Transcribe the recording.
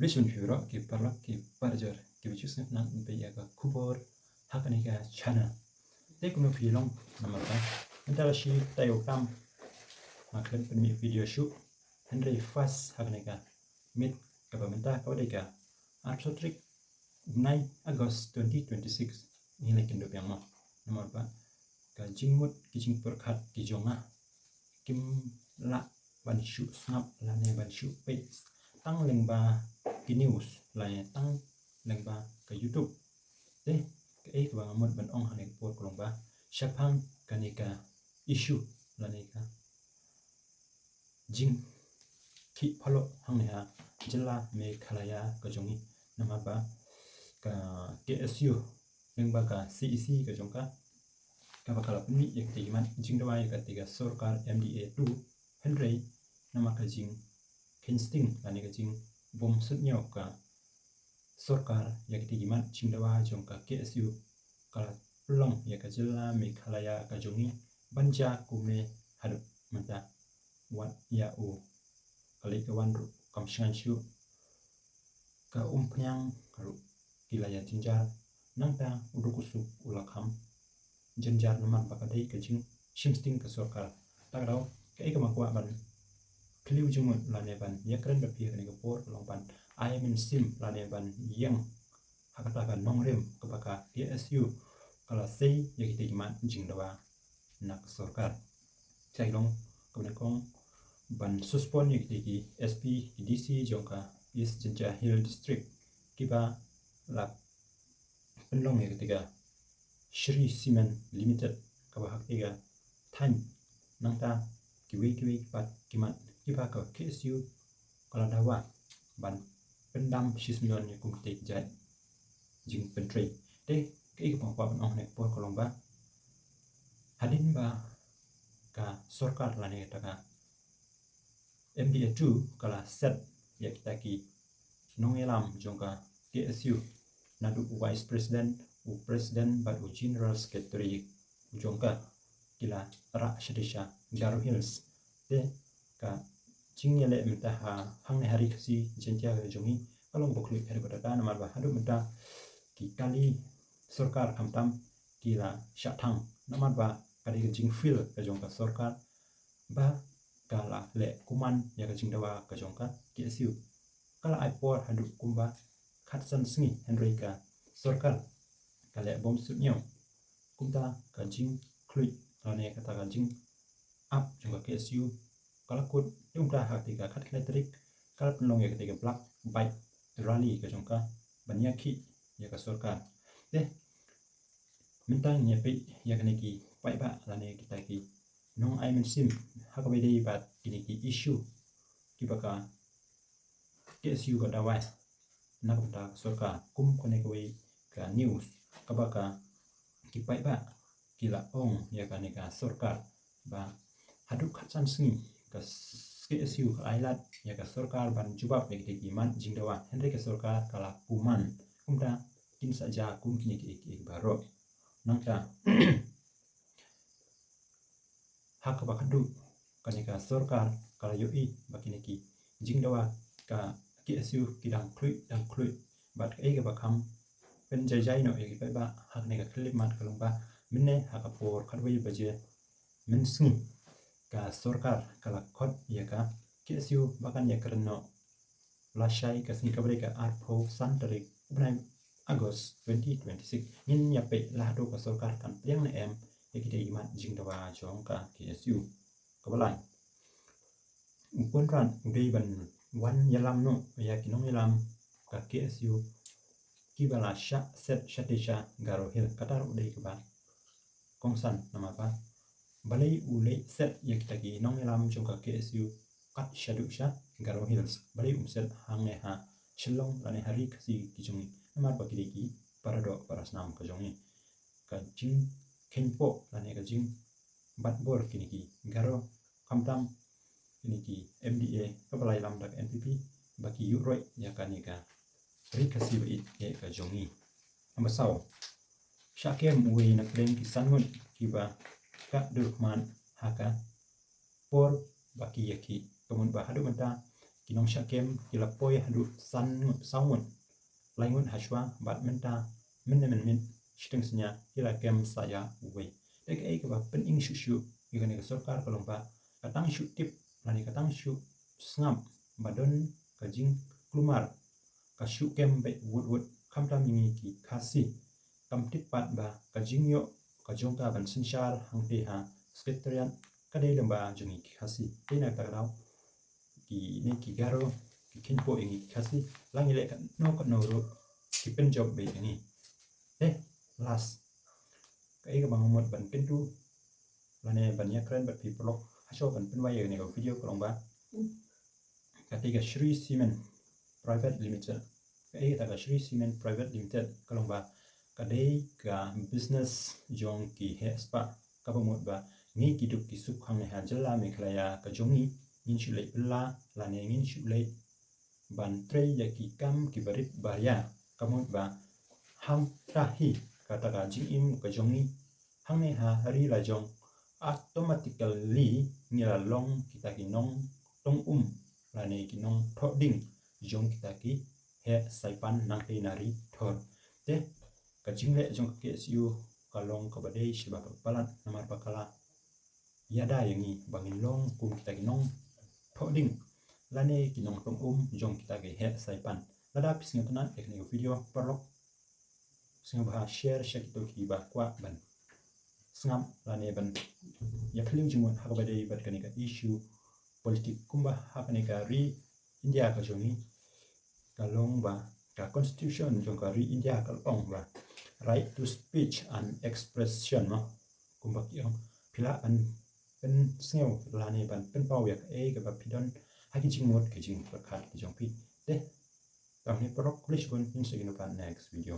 Listen Hura ki parlak ki parjar ki bichusne nan beyaga kubor hakanika channel. Te kuno pilong namaka antara shi tayo tam maklen penmi video shoot Henry Fast hakanika mit kabamenta kawadika Arpsotrik 9 August 2026 ni lekin do pyangma namar ba ka jingmut ki jing perkhat ki jonga kim la ban shu snap la ne ban shu pe tang lengba ki news la tang lengba ka YouTube te ka e ka ngamot ban ong hanek pot kolongba shaphang kanika issue la ne ka jing ki phalo hang ha jilla me khalaya ka jongi namaba ka KSU lengba ka CEC ka jongka ka bakala pmi ek timan jingdawa ka tiga sarkar MDA 2 Henry namaka jing Kinsting lani ka jing bom sutnyo ka sarkar yak tigiman jingdawa jongka KSU kala long yak jilla Meghalaya ka jongi banja kume hadu mata wat ya u kali ka wanru kamshanshu ka umpnyang karu kilaya jinjar nangta udukusuk ulakam jenjar naman bakadai ka jing shimsting ka sarkar tagraw ka ikamakwa ban kliu jungun lane ban yakran da pir ni por longban ayamin sim lane ban yang hakata ka nongrem kabaka KSU kala sei yakiti man jingdawa nak sarkar chailong kabnakong ban suspend yakiti SP DC jongka East Jinja Hill District kiba lak penlong yakitiga Shri Cement Limited kabahak tiga time nangta kiwi pat kimat kiba ka KSU kala dawa ban pendam sismion ni kumtik jat jing pentri te ke ka pa ban ong nek por kolongba hadin ba ka sarkar lane taka MDA 2 kala set yakitaki nongelam jongka KSU nadu vice president u president but u general secretary jongka kila ra shadisha Garo Hills te ka jingyele metaha hang hari kasi jentia jongi kalong bokli hari badata namar ba hadu meta ki kali sarkar kamtam kila shathang namar ba kali jing fil ka jongka sarkar ba kala le kuman ya ka jingdawa ka jongka KSU kala aipor hadu kumba khatsan sngi Henry ka sarkar kale bom sutnyo kumta ka jing klui lane kata ka jing up jongka KSU kala kut tumta haktiga khat electric kala penlong ya ketiga black bike rally ka jongka banyaki ya ka sarkar te mentang nya pe ya kaniki pai ba lane kita ki nong ai men sim hakabede bat kiniki issue kibaka KSU ka dawai nakta sarkar kum konekwe ka news kabaka ki pai ba kila ong ya kanika sarkar ba haduk khatsan sngi ka KSU ka ailat ya ka sarkar ban jubab yakti man jingdawa Henry ka sarkar kala kuman kumda kin saja kum kiniki baro nangta hak bakadu kanika sarkar kala yoi bakiniki jingdawa ka KSU kidang klui bat ega bakam penjajai no egi ba hak nega klip mat kalungba minne hakapor kadwai baje mensngi ka sarkar kala khot ya ka KSU bakan ya karno lashai ka sni kabre ka arpho santarik 9 August 2026 nin ya pe lado ka sarkar kan yang na em ekite iman jingdawa jongka KSU kabalai upon ran udei ban wan yalam no ya kinong yalam ka KSU kibala sha set shatisha Garo Hill katar udei ka ba kongsan nama ba balai ule set yakitagi nong yalam jongka KSU kat shadusha Garo Hills balai set hangne ha shillong lane hari kasi kijongi namar bakidiki parado parasnam ka jongi ka jing kenpo lane ka jing batbor kiniki Garo kamtam kiniki MDA kabalai lamdak NPP baki yuroi yakanika rikasi bait ya ka jongi ambasaw shakem uwe na klem kisangun kiba ka durkman haka por baki yaki kamun ba hadu mata ki nong sha kem ki la poi hadu san saun lai ngun hashwa bat menta min min shiteng snya ki la kem saya we dek ai ka ba pen ing shu ki ka ne ka sarkar ka long ba ka tang shu tip lani ka tang shu snam badon ka jing klumar ka shu kem be wud kham tam mi ki khasi kam tit pat ba ka jing yo ka jong ka ban sin shar hang te ha secretariat ka de lamba jungi ki khasi te na ta raw ki ne ki garo ki kin po ingi khasi langi le ka no ro ki pen job be ni last ka e ka bang mod ban pen tu lane ban ya kran bat pi blog ha show ban pen wa ye ne ko video ko long ba ka te ka Shri Cement Private Limited ka e ta ka Shri Cement Private Limited ka long ba ka de ka business jong ki he spa ka ba mod ba ngi ki duk ki suk khang ne ha jalla me khlaya ka jongi ngin shu le bla la ne ngin shu le ban tre ya ki kam ki barit barya ka mod ba hang ta hi ka ta ka jing im ka jongi hang ne ha ri la jong automatically ngi la long kita ki nong tong la ne ki nong tho ding jong kita ki he sai pan nang te nari thor te ka jing le jong ke su ka long ka ba dei shiba ka palan namar pakala yada yangi bangin long kum kita ki nong tho ding la ne ki nong tong jong kita ki he sai pan lada pisngi tuna ekni video parlok singa ba share to ki ba kwa ban sngam la ne ban ya phling jumon ha ba dei bat kani ka issue politik kumba ha kani ka ri India ka jongi ka long ba ka constitution jong ka ri India ka long ba right to speech and expression no kumba ki ong phila an pen sneu la ne ban pen paw ya e ka ba phidon ha ki jing mod ki jing ka khat ki jong pi de tang ne prok klish bon in segino pan next video